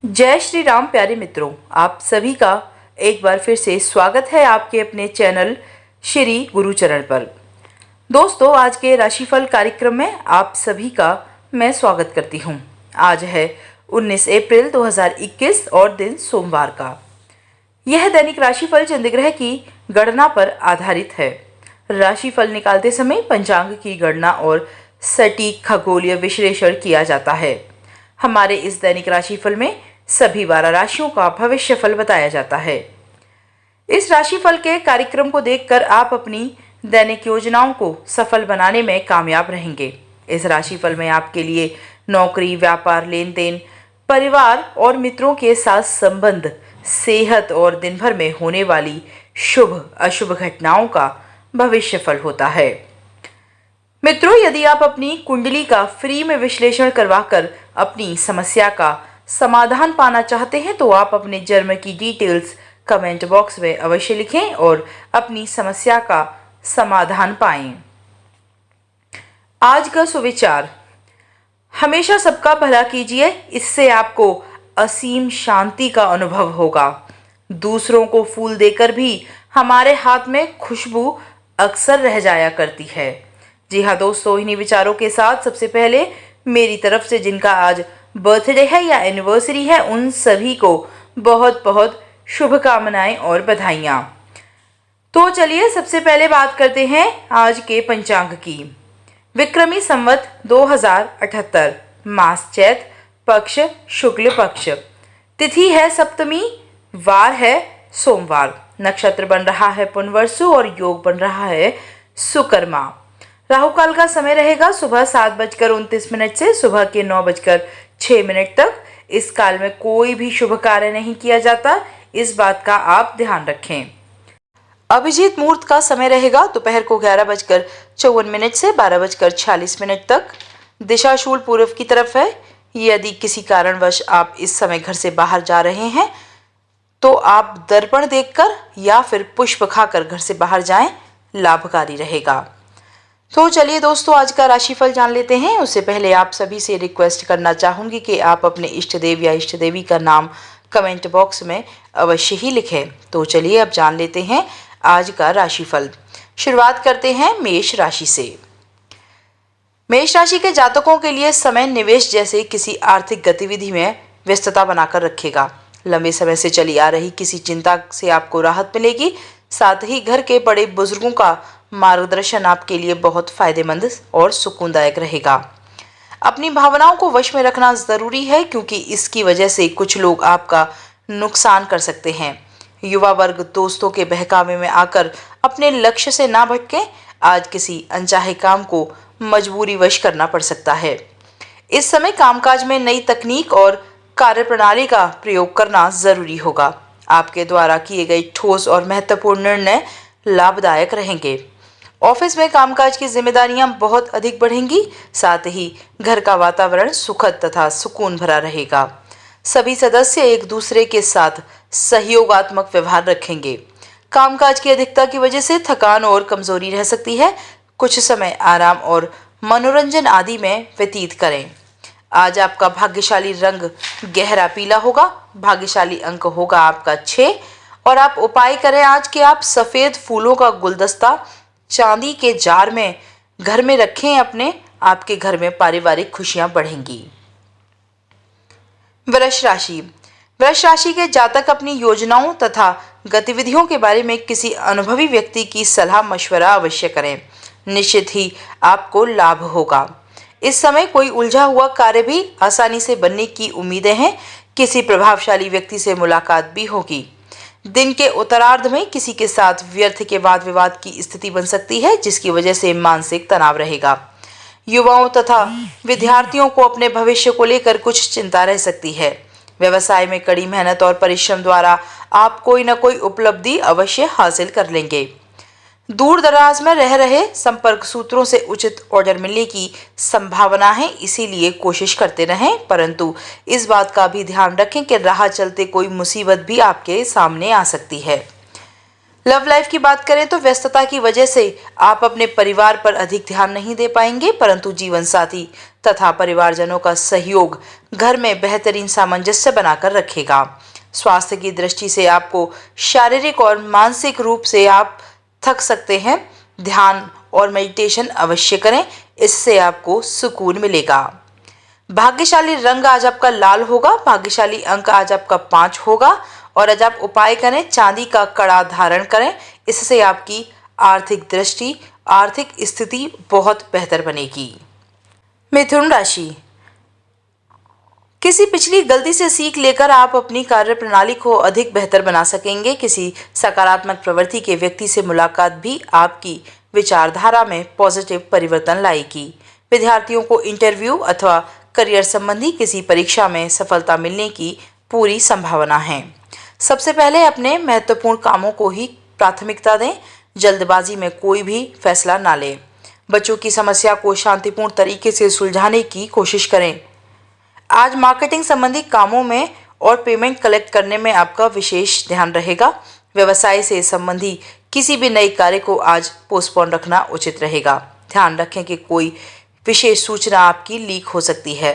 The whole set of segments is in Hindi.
जय श्री राम प्यारे मित्रों, आप सभी का एक बार फिर से स्वागत है आपके अपने चैनल श्री गुरुचरण पर। दोस्तों, आज के राशिफल कार्यक्रम में आप सभी का मैं स्वागत करती हूं। आज है 19 अप्रैल 2021 और दिन सोमवार का। यह दैनिक राशिफल चंद्रग्रह की गणना पर आधारित है। राशिफल निकालते समय पंचांग की गणना और सटीक खगोलीय विश्लेषण किया जाता है। हमारे इस दैनिक राशिफल में सभी 12 राशियों का भविष्यफल बताया जाता है। इस राशिफल के कार्यक्रम को देखकर आप अपनी दैनिक योजनाओं को सफल बनाने में कामयाब रहेंगे। इस राशिफल में आपके लिए नौकरी, व्यापार, लेन देन, परिवार और मित्रों के साथ संबंध, सेहत और दिन भर में होने वाली शुभ अशुभ घटनाओं का भविष्यफल होता है। मित्रों, यदि आप अपनी कुंडली का फ्री में विश्लेषण करवाकर अपनी समस्या का समाधान पाना चाहते हैं तो आप अपने जन्म की डिटेल्स कमेंट बॉक्स में अवश्य लिखें और अपनी समस्या का समाधान पाएं। आज का सुविचार: हमेशा सबका भला कीजिए, इससे आपको असीम शांति का अनुभव होगा। दूसरों को फूल देकर भी हमारे हाथ में खुशबू अक्सर रह जाया करती है। जी हाँ दोस्तों, इन्हीं विचारों के साथ सबसे पहले मेरी तरफ से जिनका आज बर्थडे है या एनिवर्सरी है, उन सभी को बहुत बहुत शुभकामनाएं और बधाइयाँ। तो चलिए सबसे पहले बात करते हैं आज के पंचांग की। विक्रमी संवत 2078, मास चैत, पक्ष शुक्ल पक्ष, तिथि है सप्तमी, वार है सोमवार, नक्षत्र बन रहा है पुनर्वसु और योग बन रहा है सुकर्मा। राहु काल का समय रहेगा सुबह 7:29 से सुबह के 9:06 तक। इस काल में कोई भी शुभ कार्य नहीं किया जाता, इस बात का आप ध्यान रखें। अभिजीत मुहूर्त का समय रहेगा दोपहर को 11:54 से 12:46 तक। दिशा शूल पूर्व की तरफ है। यदि किसी कारणवश आप इस समय घर से बाहर जा रहे हैं तो आप दर्पण देखकर या फिर पुष्प खाकर घर से बाहर जाएं, लाभकारी रहेगा। तो चलिए दोस्तों, आज का राशिफल जान लेते हैं। उससे पहले आप सभी से रिक्वेस्ट करना चाहूँगी कि आप अपने इष्ट देव या इष्ट देवी का नाम कमेंट बॉक्स में अवश्य ही लिखें। तो चलिए अब जान लेते हैं आज का राशिफल। शुरुआत करते हैं मेष राशि से। मेष राशि के जातकों के लिए समय निवेश जैसे किसी आर्थिक गतिविधि में व्यस्तता बनाकर रखेगा। लंबे समय से चली आ रही किसी चिंता से आपको राहत मिलेगी। साथ ही घर के बड़े बुजुर्गों का मार्गदर्शन आपके लिए बहुत फायदेमंद और सुकूनदायक रहेगा। अपनी भावनाओं को वश में रखना जरूरी है क्योंकि इसकी वजह से कुछ लोग आपका नुकसान कर सकते हैं। युवा वर्ग दोस्तों के बहकावे में आकर अपने लक्ष्य से ना भटके। आज किसी अनचाहे काम को मजबूरीवश करना पड़ सकता है। इस समय कामकाज में नई तकनीक और कार्यप्रणाली का प्रयोग करना जरूरी होगा। आपके द्वारा किए गए ठोस और महत्वपूर्ण निर्णय लाभदायक रहेंगे। ऑफिस में कामकाज की जिम्मेदारियां बहुत अधिक बढ़ेंगी। साथ ही घर का वातावरण सुखद तथा सुकून भरा रहेगा। सभी सदस्य एक दूसरे के साथ सहयोगात्मक व्यवहार रखेंगे। कामकाज की अधिकता की वजह से थकान और कमजोरी रह सकती है। कुछ समय आराम और मनोरंजन आदि में व्यतीत करें। आज आपका भाग्यशाली रंग गहरा पीला होगा। भाग्यशाली अंक होगा आपका 6 और आप उपाय करें आज कि आप सफेद फूलों का गुलदस्ता चांदी के जार में घर में रखें। आपके घर में पारिवारिक खुशियां बढ़ेंगी। वृष राशि। वृष राशि के जातक अपनी योजनाओं तथा गतिविधियों के बारे में किसी अनुभवी व्यक्ति की सलाह मशवरा अवश्य करें। निश्चित ही आपको लाभ होगा। इस समय कोई उलझा हुआ कार्य भी आसानी से बनने की उम्मीदें हैं। किसी प्रभावशाली व्यक्ति से मुलाकात भी होगी। दिन के उत्तरार्ध में किसी के साथ व्यर्थ के वाद विवाद की स्थिति बन सकती है, जिसकी वजह से मानसिक तनाव रहेगा। युवाओं तथा विद्यार्थियों को अपने भविष्य को लेकर कुछ चिंता रह सकती है। व्यवसाय में कड़ी मेहनत और परिश्रम द्वारा आप कोई न कोई उपलब्धि अवश्य हासिल कर लेंगे। दूर दराज में रह रहे संपर्क सूत्रों से उचित ऑर्डर मिलने की संभावना है, इसीलिए कोशिश करते रहें, परंतु इस बात का भी ध्यान रखें कि राह चलते कोई मुसीबत भी आपके सामने आ सकती है। लव लाइफ की बात करें तो व्यस्तता की वजह से आप अपने परिवार पर अधिक ध्यान नहीं दे पाएंगे, परंतु जीवन साथी तथा परिवारजनों का सहयोग घर में बेहतरीन सामंजस्य बनाकर रखेगा। स्वास्थ्य की दृष्टि से आपको शारीरिक और मानसिक रूप से आप थक सकते हैं। ध्यान और मेडिटेशन अवश्य करें, इससे आपको सुकून मिलेगा। भाग्यशाली रंग आज आपका लाल होगा। भाग्यशाली अंक आज आपका 5 होगा। और आज आप उपाय करें, चांदी का कड़ा धारण करें, इससे आपकी आर्थिक दृष्टि, आर्थिक स्थिति बहुत बेहतर बनेगी। मिथुन राशि, किसी पिछली गलती से सीख लेकर आप अपनी कार्य प्रणाली को अधिक बेहतर बना सकेंगे। किसी सकारात्मक प्रवृत्ति के व्यक्ति से मुलाकात भी आपकी विचारधारा में पॉजिटिव परिवर्तन लाएगी। विद्यार्थियों को इंटरव्यू अथवा करियर संबंधी किसी परीक्षा में सफलता मिलने की पूरी संभावना है। सबसे पहले अपने महत्वपूर्ण कामों को ही प्राथमिकता दें। जल्दबाजी में कोई भी फैसला ना लें। बच्चों की समस्या को शांतिपूर्ण तरीके से सुलझाने की कोशिश करें। आज मार्केटिंग संबंधी कामों में और पेमेंट कलेक्ट करने में आपका विशेष ध्यान रहेगा। व्यवसाय से संबंधी किसी भी नए कार्य को आज पोस्टपोन रखना उचित रहेगा। ध्यान रखें कि कोई विशेष सूचना आपकी लीक हो सकती है।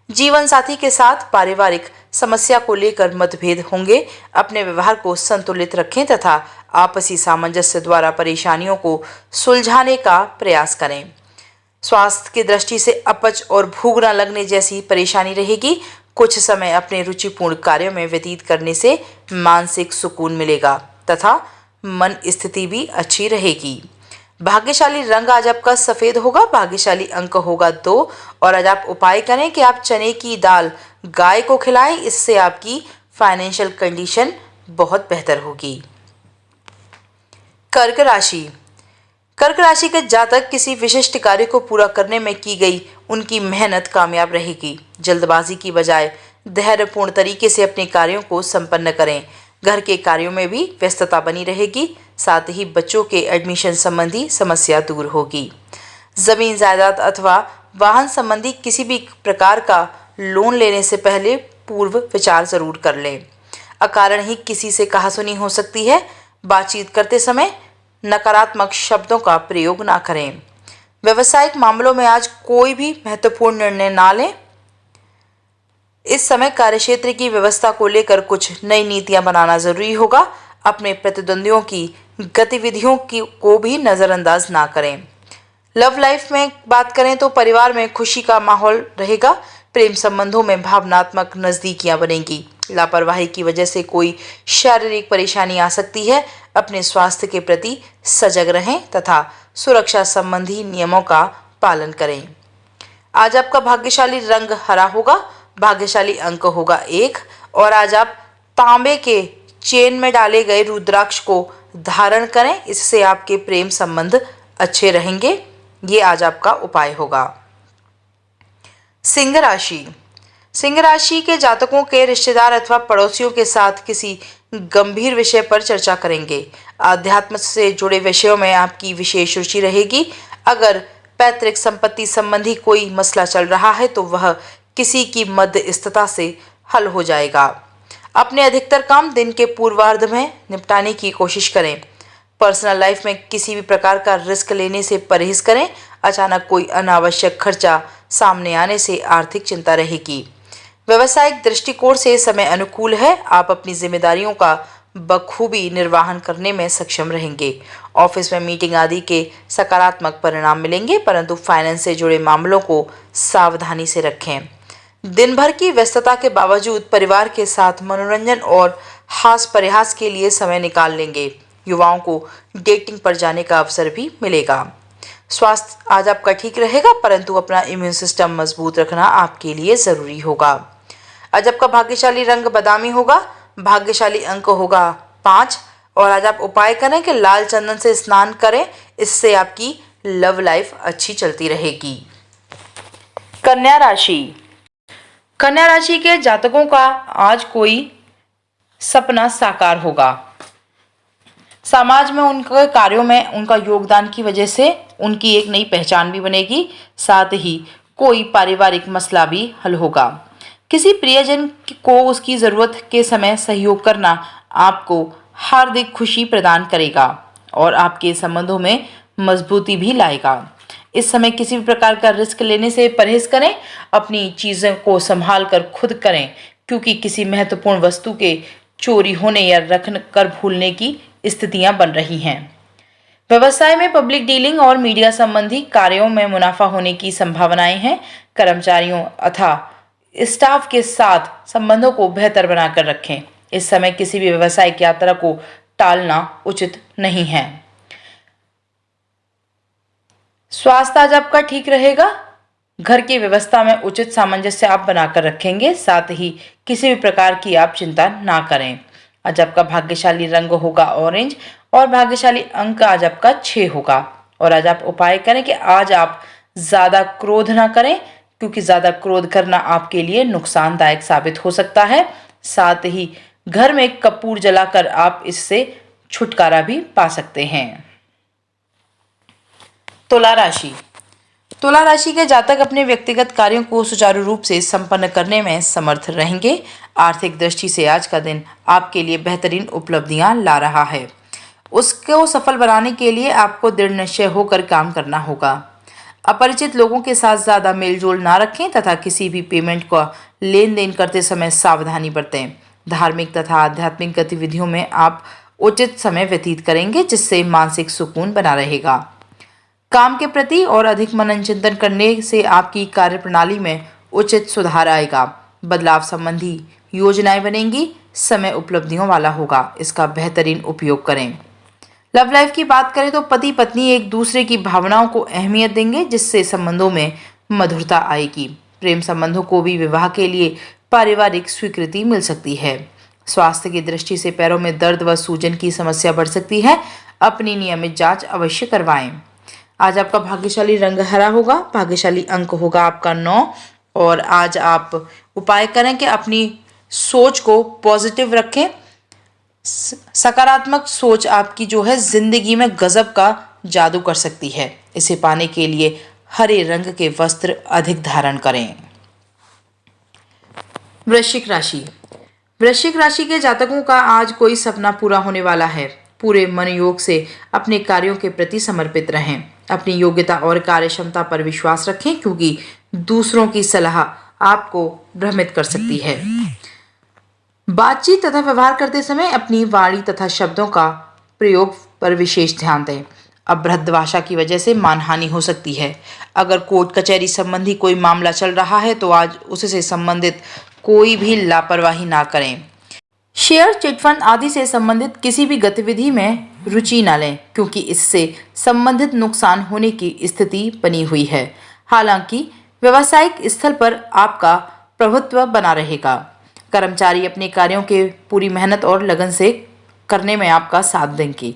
जीवन साथी के साथ पारिवारिक समस्या को लेकर मतभेद होंगे। अपने व्यवहार को संतुलित रखें तथा आपसी सामंजस्य द्वारा परेशानियों को सुलझाने का प्रयास करें। स्वास्थ्य की दृष्टि से अपच और भूख न लगने जैसी परेशानी रहेगी। कुछ समय अपने रुचिपूर्ण कार्यों में व्यतीत करने से मानसिक सुकून मिलेगा तथा मन स्थिति भी अच्छी रहेगी। भाग्यशाली रंग आज आपका सफ़ेद होगा। भाग्यशाली अंक होगा 2। और आज आप उपाय करें कि आप चने की दाल गाय को खिलाएं, इससे आपकी फाइनेंशियल कंडीशन बहुत बेहतर होगी। कर्क राशि, कर्क राशि के जातक किसी विशिष्ट कार्य को पूरा करने में की गई उनकी मेहनत कामयाब रहेगी। जल्दबाजी की बजाय धैर्यपूर्ण तरीके से अपने कार्यों को संपन्न करें। घर के कार्यों में भी व्यस्तता बनी रहेगी। साथ ही बच्चों के एडमिशन संबंधी समस्या दूर होगी। जमीन जायदाद अथवा वाहन संबंधी किसी भी प्रकार का लोन लेने से पहले पूर्व विचार जरूर कर लें। अकारण ही किसी से कहासुनी हो सकती है। बातचीत करते समय नकारात्मक शब्दों का प्रयोग ना करें। व्यवसायिक मामलों में आज कोई भी महत्वपूर्ण निर्णय ना लें। इस समय कार्यक्षेत्र की व्यवस्था को लेकर कुछ नई नीतियां बनाना जरूरी होगा। अपने प्रतिद्वंदियों की गतिविधियों को भी नज़रअंदाज ना करें। लव लाइफ में बात करें तो परिवार में खुशी का माहौल रहेगा। प्रेम संबंधों में भावनात्मक नज़दीकियां बनेंगी। लापरवाही की वजह से कोई शारीरिक परेशानी आ सकती है। अपने स्वास्थ्य के प्रति सजग रहें तथा सुरक्षा संबंधी नियमों का पालन करें। आज आपका भाग्यशाली रंग हरा होगा। भाग्यशाली अंक होगा 1। और आज आप तांबे के चेन में डाले गए रुद्राक्ष को धारण करें, इससे आपके प्रेम संबंध अच्छे रहेंगे। ये आज आपका उपाय होगा। सिंह राशि, सिंह राशि के जातकों के रिश्तेदार अथवा पड़ोसियों के साथ किसी गंभीर विषय पर चर्चा करेंगे। आध्यात्म से जुड़े विषयों में आपकी विशेष रुचि रहेगी। अगर पैतृक संपत्ति संबंधी कोई मसला चल रहा है तो वह किसी की मध्यस्थता से हल हो जाएगा। अपने अधिकतर काम दिन के पूर्वार्ध में निपटाने की कोशिश करें। पर्सनल लाइफ में किसी भी प्रकार का रिस्क लेने से परहेज करें। अचानक कोई अनावश्यक खर्चा सामने आने से आर्थिक चिंता रहेगी। व्यवसायिक दृष्टिकोण से समय अनुकूल है। आप अपनी जिम्मेदारियों का बखूबी निर्वहन करने में सक्षम रहेंगे। ऑफिस में मीटिंग आदि के सकारात्मक परिणाम मिलेंगे, परंतु फाइनेंस से जुड़े मामलों को सावधानी से रखें। दिन भर की व्यस्तता के बावजूद परिवार के साथ मनोरंजन और हास प्रयास के लिए समय निकाल लेंगे। युवाओं को डेटिंग पर जाने का अवसर भी मिलेगा। स्वास्थ्य आज आपका ठीक रहेगा, परंतु अपना इम्यून सिस्टम मजबूत रखना आपके लिए ज़रूरी होगा। आज आपका भाग्यशाली रंग बादामी होगा। भाग्यशाली अंक होगा 5। और आज आप उपाय करें कि लाल चंदन से स्नान करें, इससे आपकी लव लाइफ अच्छी चलती रहेगी। कन्या राशि, कन्या राशि के जातकों का आज कोई सपना साकार होगा। समाज में उनके कार्यों में उनका योगदान की वजह से उनकी एक नई पहचान भी बनेगी। साथ ही कोई पारिवारिक मसला भी हल होगा। किसी प्रियजन को उसकी ज़रूरत के समय सहयोग करना आपको हार्दिक खुशी प्रदान करेगा और आपके संबंधों में मजबूती भी लाएगा। इस समय किसी भी प्रकार का रिस्क लेने से परहेज करें। अपनी चीज़ों को संभाल कर खुद करें, क्योंकि किसी महत्वपूर्ण वस्तु के चोरी होने या रख कर भूलने की स्थितियां बन रही हैं। व्यवसाय में पब्लिक डीलिंग और मीडिया संबंधी कार्यों में मुनाफा होने की संभावनाएं हैं। कर्मचारियों अथवा स्टाफ के साथ संबंधों को बेहतर बनाकर रखें। इस समय किसी भी व्यवसायिक यात्रा को टालना उचित नहीं है। स्वास्थ्य आज आपका ठीक रहेगा। घर की व्यवस्था में उचित सामंजस्य आप बनाकर रखेंगे, साथ ही किसी भी प्रकार की आप चिंता ना करें। आज आपका भाग्यशाली रंग होगा ऑरेंज और भाग्यशाली अंक आज आपका 6 होगा। और आज आप उपाय करें कि आज आप ज़्यादा क्रोध ना करें, क्योंकि ज़्यादा क्रोध करना आपके लिए नुकसानदायक साबित हो सकता है। साथ ही घर में कपूर जलाकर आप इससे छुटकारा भी पा सकते हैं। तुला राशि। तुला राशि के जातक अपने व्यक्तिगत कार्यों को सुचारू रूप से संपन्न करने में समर्थ रहेंगे। आर्थिक दृष्टि से आज का दिन आपके लिए बेहतरीन उपलब्धियां ला रहा है। उसको सफल बनाने के लिए आपको दृढ़ निश्चय होकर काम करना होगा। अपरिचित लोगों के साथ ज़्यादा मेलजोल ना रखें तथा किसी भी पेमेंट का लेन देन करते समय सावधानी बरतें। धार्मिक तथा आध्यात्मिक गतिविधियों में आप उचित समय व्यतीत करेंगे, जिससे मानसिक सुकून बना रहेगा। काम के प्रति और अधिक मनन चिंतन करने से आपकी कार्यप्रणाली में उचित सुधार आएगा। बदलाव संबंधी योजनाएं बनेंगी। समय उपलब्धियों वाला होगा, इसका बेहतरीन उपयोग करें। लव लाइफ की बात करें तो पति पत्नी एक दूसरे की भावनाओं को अहमियत देंगे, जिससे संबंधों में मधुरता आएगी। प्रेम संबंधों को भी विवाह के लिए पारिवारिक स्वीकृति मिल सकती है। स्वास्थ्य की दृष्टि से पैरों में दर्द व सूजन की समस्या बढ़ सकती है। अपनी नियमित जांच अवश्य करवाएं। आज आपका भाग्यशाली रंग हरा होगा। भाग्यशाली अंक होगा आपका 9। और आज आप उपाय करें कि अपनी सोच को पॉजिटिव रखें। सकारात्मक सोच आपकी जो है जिंदगी में गजब का जादू कर सकती है। इसे पाने के लिए हरे रंग के वस्त्र अधिक धारण करें। वृश्चिक राशि। वृश्चिक राशि के जातकों का आज कोई सपना पूरा होने वाला है। पूरे मन योग से अपने कार्यों के प्रति समर्पित रहें। अपनी योग्यता और कार्य क्षमता पर विश्वास रखें, क्योंकि दूसरों की सलाह आपको भ्रमित कर सकती है। बातचीत तथा व्यवहार करते समय अपनी वाणी तथा शब्दों का प्रयोग पर विशेष ध्यान दें। अभद्र भाषा की वजह से मानहानि हो सकती है। अगर कोर्ट कचहरी संबंधी कोई मामला चल रहा है तो आज उससे संबंधित कोई भी लापरवाही ना करें। शेयर, चिटफंड आदि से संबंधित किसी भी गतिविधि में रुचि न लें, क्योंकि इससे संबंधित नुकसान होने की स्थिति बनी हुई है। हालांकि व्यावसायिक स्थल पर आपका प्रभुत्व बना रहेगा। कर्मचारी अपने कार्यों के पूरी मेहनत और लगन से करने में आपका साथ देंगे।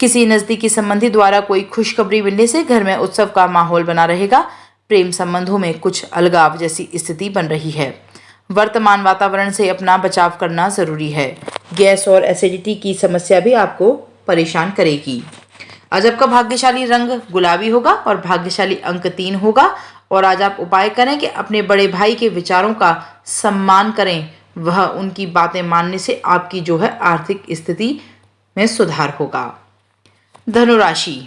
किसी नज़दीकी संबंधी द्वारा कोई खुशखबरी मिलने से घर में उत्सव का माहौल बना रहेगा। प्रेम संबंधों में कुछ अलगाव जैसी स्थिति बन रही है। वर्तमान वातावरण से अपना बचाव करना जरूरी है। गैस और एसिडिटी की समस्या भी आपको परेशान करेगी। आज आपका भाग्यशाली रंग गुलाबी होगा और भाग्यशाली अंक 3 होगा। और आज आप उपाय करें कि अपने बड़े भाई के विचारों का सम्मान करें। वह उनकी बातें मानने से आपकी जो है आर्थिक स्थिति में सुधार होगा। धनु राशि।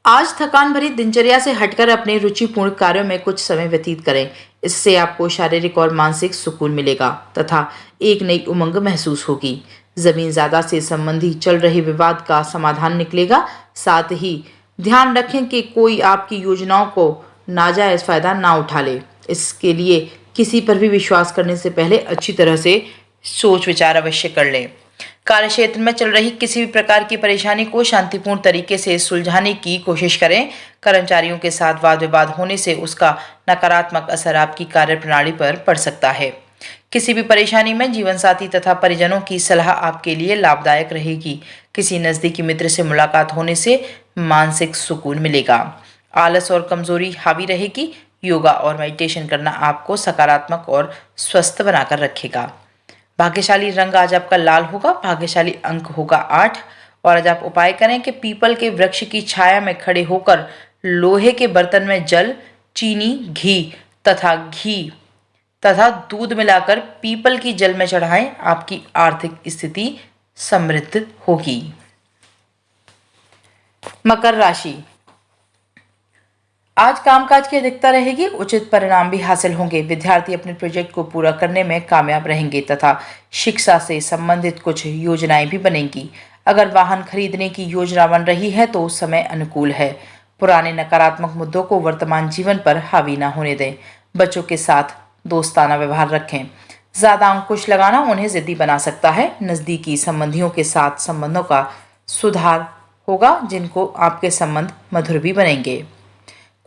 आज थकान भरी दिनचर्या से हटकर अपने रुचिपूर्ण कार्यों में कुछ समय व्यतीत करें। इससे आपको शारीरिक और मानसिक सुकून मिलेगा तथा एक नई उमंग महसूस होगी। जमीन ज़्यादा से संबंधी चल रहे विवाद का समाधान निकलेगा। साथ ही ध्यान रखें कि कोई आपकी योजनाओं को नाजायज फायदा ना उठा ले। इसके लिए किसी पर भी विश्वास करने से पहले अच्छी तरह से सोच विचार अवश्य कर लें। कार्यक्षेत्र में चल रही किसी भी प्रकार की परेशानी को शांतिपूर्ण तरीके से सुलझाने की कोशिश करें। कर्मचारियों के साथ वाद विवाद होने से उसका नकारात्मक असर आपकी कार्यप्रणाली पर पड़ सकता है। किसी भी परेशानी में जीवन साथी तथा परिजनों की सलाह आपके लिए लाभदायक रहेगी। किसी नज़दीकी मित्र से मुलाकात होने से मानसिक सुकून मिलेगा। आलस और कमजोरी हावी रहेगी। योगा और मेडिटेशन करना आपको सकारात्मक और स्वस्थ बनाकर रखेगा। भाग्यशाली रंग आज आपका लाल होगा। भाग्यशाली अंक होगा 8। और आज आप उपाय करें कि पीपल के वृक्ष की छाया में खड़े होकर लोहे के बर्तन में जल, चीनी, घी तथा दूध मिलाकर पीपल की जल में चढ़ाएं। आपकी आर्थिक स्थिति समृद्ध होगी। मकर राशि। आज कामकाज की अधिकता रहेगी, उचित परिणाम भी हासिल होंगे। विद्यार्थी अपने प्रोजेक्ट को पूरा करने में कामयाब रहेंगे तथा शिक्षा से संबंधित कुछ योजनाएं भी बनेंगी। अगर वाहन खरीदने की योजना बन रही है तो समय अनुकूल है। पुराने नकारात्मक मुद्दों को वर्तमान जीवन पर हावी न होने दें। बच्चों के साथ दोस्ताना व्यवहार रखें। ज़्यादा अंकुश लगाना उन्हें जिद्दी बना सकता है। नज़दीकी संबंधियों के साथ संबंधों का सुधार होगा, जिनको आपके संबंध मधुर भी बनेंगे।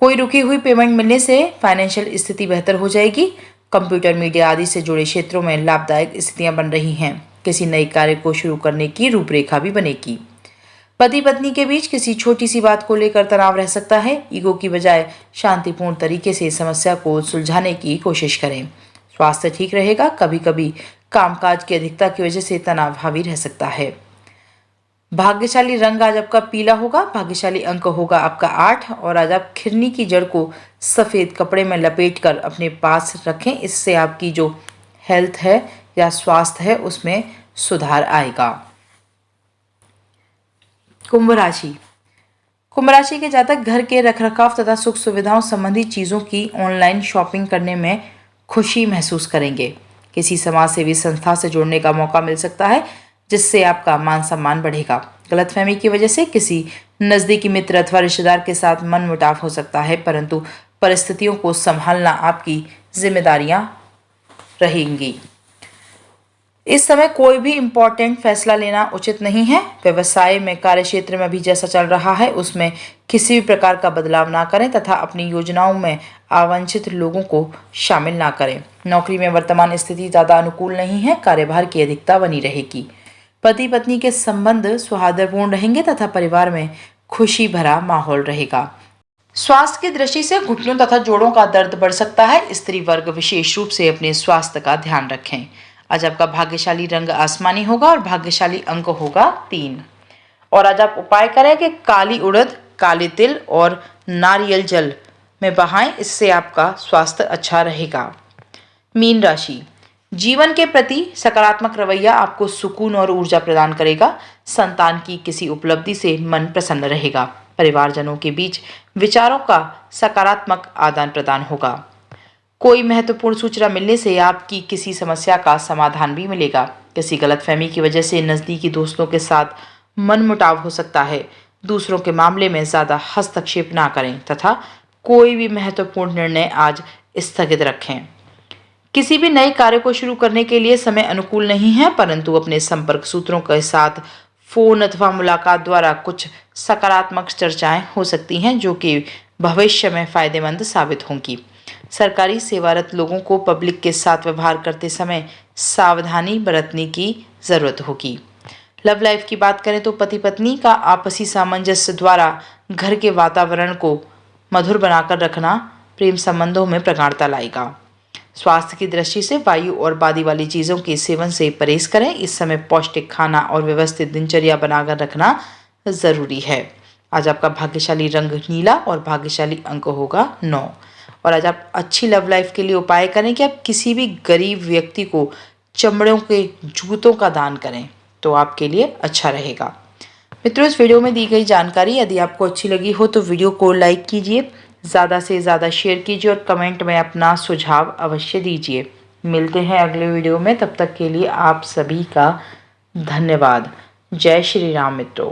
कोई रुकी हुई पेमेंट मिलने से फाइनेंशियल स्थिति बेहतर हो जाएगी। कंप्यूटर, मीडिया आदि से जुड़े क्षेत्रों में लाभदायक स्थितियां बन रही हैं। किसी नए कार्य को शुरू करने की रूपरेखा भी बनेगी। पति पत्नी के बीच किसी छोटी सी बात को लेकर तनाव रह सकता है। ईगो की बजाय शांतिपूर्ण तरीके से समस्या को सुलझाने की कोशिश करें। स्वास्थ्य ठीक रहेगा। कभी कभी कामकाज की अधिकता की वजह से तनाव हावी रह सकता है। भाग्यशाली रंग आज आपका पीला होगा। भाग्यशाली अंक होगा आपका 8 और आज आप खिरनी की जड़ को सफ़ेद कपड़े में लपेटकर अपने पास रखें। इससे आपकी जो हेल्थ है या स्वास्थ्य है उसमें सुधार आएगा। कुंभ राशि। कुंभ राशि के जातक घर के रखरखाव तथा सुख सुविधाओं संबंधी चीज़ों की ऑनलाइन शॉपिंग करने में खुशी महसूस करेंगे। किसी समाज सेवी संस्था से जुड़ने का मौका मिल सकता है, जिससे आपका मान सम्मान बढ़ेगा। गलतफहमी की वजह से किसी नज़दीकी मित्र अथवा रिश्तेदार के साथ मनमुटाव हो सकता है, परंतु परिस्थितियों को संभालना आपकी जिम्मेदारियां रहेंगी। इस समय कोई भी इम्पोर्टेंट फैसला लेना उचित नहीं है। व्यवसाय में, कार्य क्षेत्र में भी जैसा चल रहा है उसमें किसी भी प्रकार का बदलाव ना करें तथा अपनी योजनाओं में अवांछित लोगों को शामिल ना करें। नौकरी में वर्तमान स्थिति ज़्यादा अनुकूल नहीं है। कार्यभार की अधिकता बनी रहेगी। पति पत्नी के संबंध सौहार्दपूर्ण रहेंगे तथा परिवार में खुशी भरा माहौल रहेगा। स्वास्थ्य की दृष्टि से घुटनों तथा जोड़ों का दर्द बढ़ सकता है। स्त्री वर्ग विशेष रूप से अपने स्वास्थ्य का ध्यान रखें। आज आपका भाग्यशाली रंग आसमानी होगा और भाग्यशाली अंक होगा 3। और आज आप उपाय करें कि काली उड़द, काले तिल और नारियल जल में बहाएं। इससे आपका स्वास्थ्य अच्छा रहेगा। मीन राशि। जीवन के प्रति सकारात्मक रवैया आपको सुकून और ऊर्जा प्रदान करेगा। संतान की किसी उपलब्धि से मन प्रसन्न रहेगा। परिवारजनों के बीच विचारों का सकारात्मक आदान प्रदान होगा। कोई महत्वपूर्ण सूचना मिलने से आपकी किसी समस्या का समाधान भी मिलेगा। किसी गलतफहमी की वजह से नज़दीकी दोस्तों के साथ मनमुटाव हो सकता है। दूसरों के मामले में ज़्यादा हस्तक्षेप ना करें तथा कोई भी महत्वपूर्ण निर्णय आज स्थगित रखें। किसी भी नए कार्य को शुरू करने के लिए समय अनुकूल नहीं है, परंतु अपने संपर्क सूत्रों के साथ फोन अथवा मुलाकात द्वारा कुछ सकारात्मक चर्चाएं हो सकती हैं, जो कि भविष्य में फायदेमंद साबित होंगी। सरकारी सेवारत लोगों को पब्लिक के साथ व्यवहार करते समय सावधानी बरतने की ज़रूरत होगी। लव लाइफ की बात करें तो पति पत्नी का आपसी सामंजस्य द्वारा घर के वातावरण को मधुर बनाकर रखना प्रेम संबंधों में प्रगाढ़ता लाएगा। स्वास्थ्य की दृष्टि से वायु और बादी वाली चीज़ों के सेवन से परहेज करें। इस समय पौष्टिक खाना और व्यवस्थित दिनचर्या बनाकर रखना ज़रूरी है। आज आपका भाग्यशाली रंग नीला और भाग्यशाली अंक होगा 9। और आज आप अच्छी लव लाइफ के लिए उपाय करें कि आप किसी भी गरीब व्यक्ति को चमड़ों के जूतों का दान करें, तो आपके लिए अच्छा रहेगा। मित्रों, इस वीडियो में दी गई जानकारी यदि आपको अच्छी लगी हो तो वीडियो को लाइक कीजिए, ज़्यादा से ज़्यादा शेयर कीजिए और कमेंट में अपना सुझाव अवश्य दीजिए। मिलते हैं अगले वीडियो में, तब तक के लिए आप सभी का धन्यवाद। जय श्री राम मित्रों।